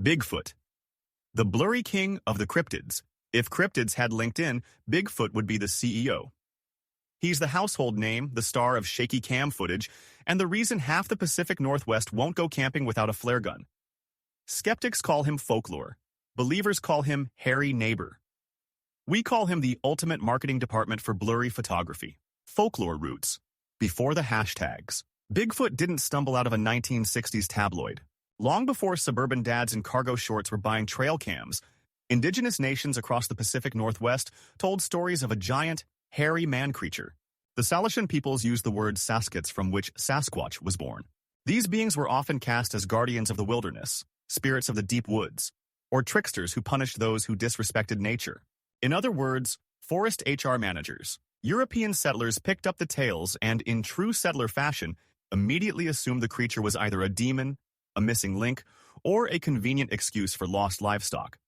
Bigfoot, the blurry king of the cryptids. If cryptids had LinkedIn, Bigfoot would be the CEO. He's the household name, the star of shaky cam footage, and the reason half the Pacific Northwest won't go camping without a flare gun. Skeptics call him folklore. Believers call him hairy neighbor. We call him the ultimate marketing department for blurry photography. Folklore roots. Before the hashtags. Bigfoot didn't stumble out of a 1960s tabloid. Long before suburban dads in cargo shorts were buying trail cams, indigenous nations across the Pacific Northwest told stories of a giant, hairy man creature. The Salishan peoples used the word Saskats, from which Sasquatch was born. These beings were often cast as guardians of the wilderness, spirits of the deep woods, or tricksters who punished those who disrespected nature. In other words, forest HR managers. European settlers picked up the tales and, in true settler fashion, immediately assumed the creature was either a demon, a missing link, or a convenient excuse for lost livestock.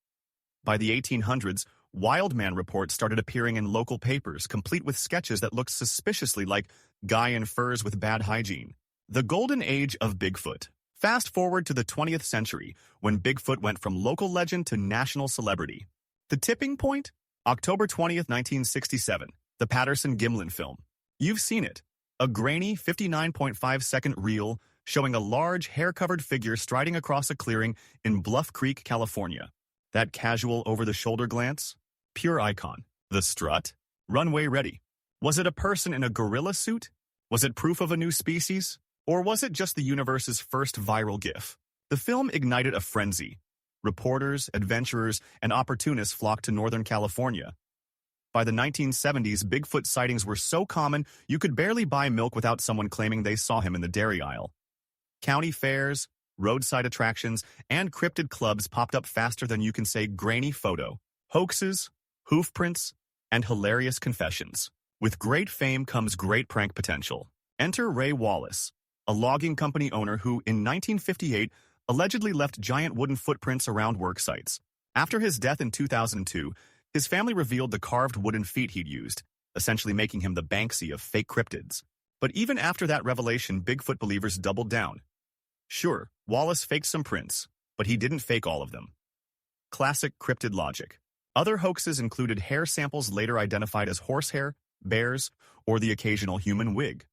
By the 1800s, wild man reports started appearing in local papers, complete with sketches that looked suspiciously like guy in furs with bad hygiene. The golden age of Bigfoot. Fast forward to the 20th century, when Bigfoot went from local legend to national celebrity. The tipping point? October 20th, 1967, the Patterson-Gimlin film. You've seen it. A grainy 59.5-second reel showing a large, hair-covered figure striding across a clearing in Bluff Creek, California. That casual over-the-shoulder glance? Pure icon. The strut? Runway ready. Was it a person in a gorilla suit? Was it proof of a new species? Or was it just the universe's first viral GIF? The film ignited a frenzy. Reporters, adventurers, and opportunists flocked to Northern California. By the 1970s, Bigfoot sightings were so common you could barely buy milk without someone claiming they saw him in the dairy aisle. County fairs, roadside attractions, and cryptid clubs popped up faster than you can say grainy photo. Hoaxes, hoof prints, and hilarious confessions. With great fame comes great prank potential. Enter Ray Wallace, a logging company owner who, in 1958, allegedly left giant wooden footprints around work sites. After his death in 2002, his family revealed the carved wooden feet he'd used, essentially making him the Banksy of fake cryptids. But even after that revelation, Bigfoot believers doubled down. Sure, Wallace faked some prints, but he didn't fake all of them. Classic cryptid logic. Other hoaxes included hair samples later identified as horsehair, bears, or the occasional human wig.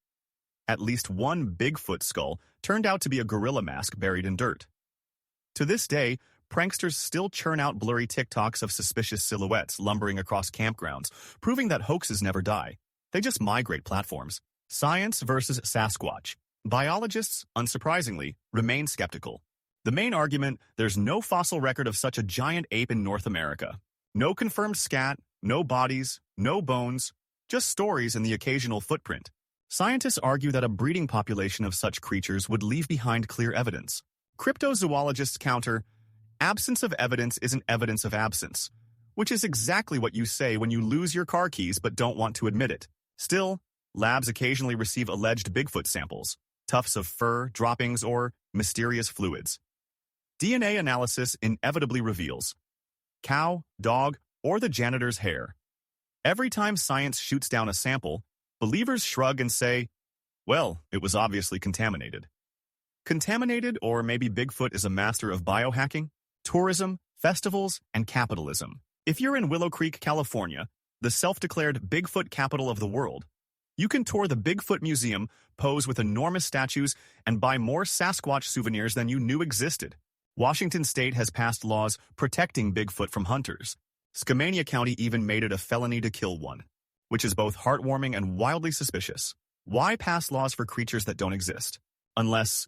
At least one Bigfoot skull turned out to be a gorilla mask buried in dirt. To this day, pranksters still churn out blurry TikToks of suspicious silhouettes lumbering across campgrounds, proving that hoaxes never die. They just migrate platforms. Science versus Sasquatch. Biologists, unsurprisingly, remain skeptical. The main argument: there's no fossil record of such a giant ape in North America. No confirmed scat, no bodies, no bones, just stories and the occasional footprint. Scientists argue that a breeding population of such creatures would leave behind clear evidence. Cryptozoologists counter, absence of evidence isn't evidence of absence, which is exactly what you say when you lose your car keys but don't want to admit it. Still, labs occasionally receive alleged Bigfoot samples, tufts of fur, droppings, or mysterious fluids. DNA analysis inevitably reveals cow, dog, or the janitor's hair. Every time science shoots down a sample, believers shrug and say, well, it was obviously contaminated. Contaminated, or maybe Bigfoot is a master of biohacking, tourism, festivals, and capitalism. If you're in Willow Creek, California, the self-declared Bigfoot capital of the world, you can tour the Bigfoot Museum, pose with enormous statues, and buy more Sasquatch souvenirs than you knew existed. Washington State has passed laws protecting Bigfoot from hunters. Skamania County even made it a felony to kill one, which is both heartwarming and wildly suspicious. Why pass laws for creatures that don't exist? Unless,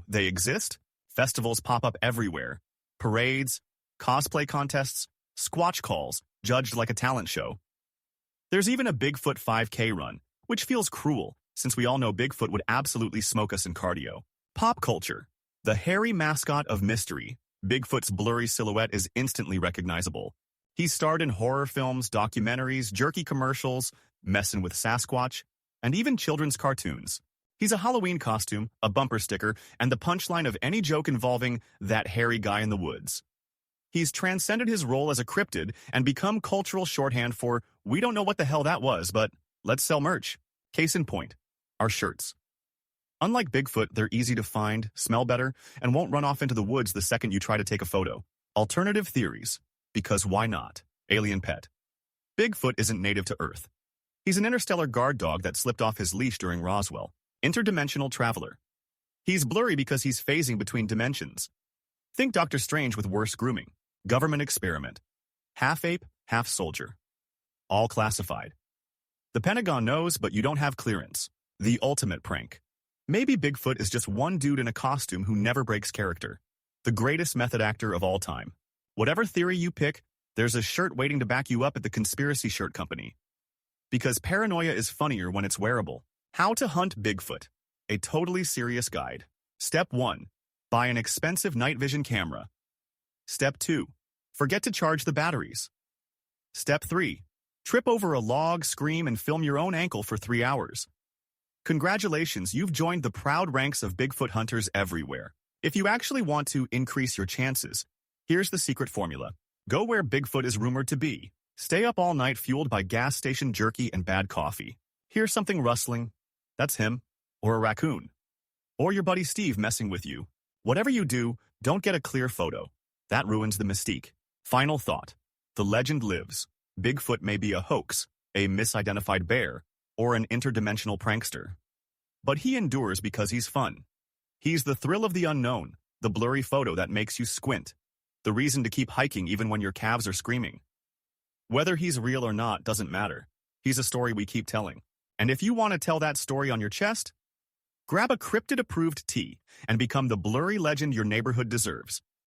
they exist? Festivals pop up everywhere. Parades, cosplay contests, squatch calls, judged like a talent show. There's even a Bigfoot 5K run, which feels cruel, since we all know Bigfoot would absolutely smoke us in cardio. Pop culture. The hairy mascot of mystery, Bigfoot's blurry silhouette is instantly recognizable. He's starred in horror films, documentaries, jerky commercials, Messin' with Sasquatch, and even children's cartoons. He's a Halloween costume, a bumper sticker, and the punchline of any joke involving that hairy guy in the woods. He's transcended his role as a cryptid and become cultural shorthand for, we don't know what the hell that was, but let's sell merch. Case in point, our shirts. Unlike Bigfoot, they're easy to find, smell better, and won't run off into the woods the second you try to take a photo. Alternative theories. Because why not? Alien pet. Bigfoot isn't native to Earth. He's an interstellar guard dog that slipped off his leash during Roswell. Interdimensional traveler. He's blurry because he's phasing between dimensions. Think Doctor Strange with worse grooming. Government experiment. Half ape, half soldier. All classified. The Pentagon knows, but you don't have clearance. The ultimate prank. Maybe Bigfoot is just one dude in a costume who never breaks character. The greatest method actor of all time. Whatever theory you pick, there's a shirt waiting to back you up at the Conspiracy Shirt Company. Because paranoia is funnier when it's wearable. How to hunt Bigfoot. A totally serious guide. Step 1. Buy an expensive night vision camera. Step 2. Forget to charge the batteries. Step 3. Trip over a log, scream, and film your own ankle for 3 hours. Congratulations, you've joined the proud ranks of Bigfoot hunters everywhere. If you actually want to increase your chances, here's the secret formula. Go where Bigfoot is rumored to be. Stay up all night fueled by gas station jerky and bad coffee. Hear something rustling. That's him. Or a raccoon. Or your buddy Steve messing with you. Whatever you do, don't get a clear photo. That ruins the mystique. Final thought. The legend lives. Bigfoot may be a hoax, a misidentified bear, or an interdimensional prankster. But he endures because he's fun. He's the thrill of the unknown, the blurry photo that makes you squint, the reason to keep hiking even when your calves are screaming. Whether he's real or not doesn't matter. He's a story we keep telling. And if you want to tell that story on your chest, grab a cryptid-approved tee and become the blurry legend your neighborhood deserves.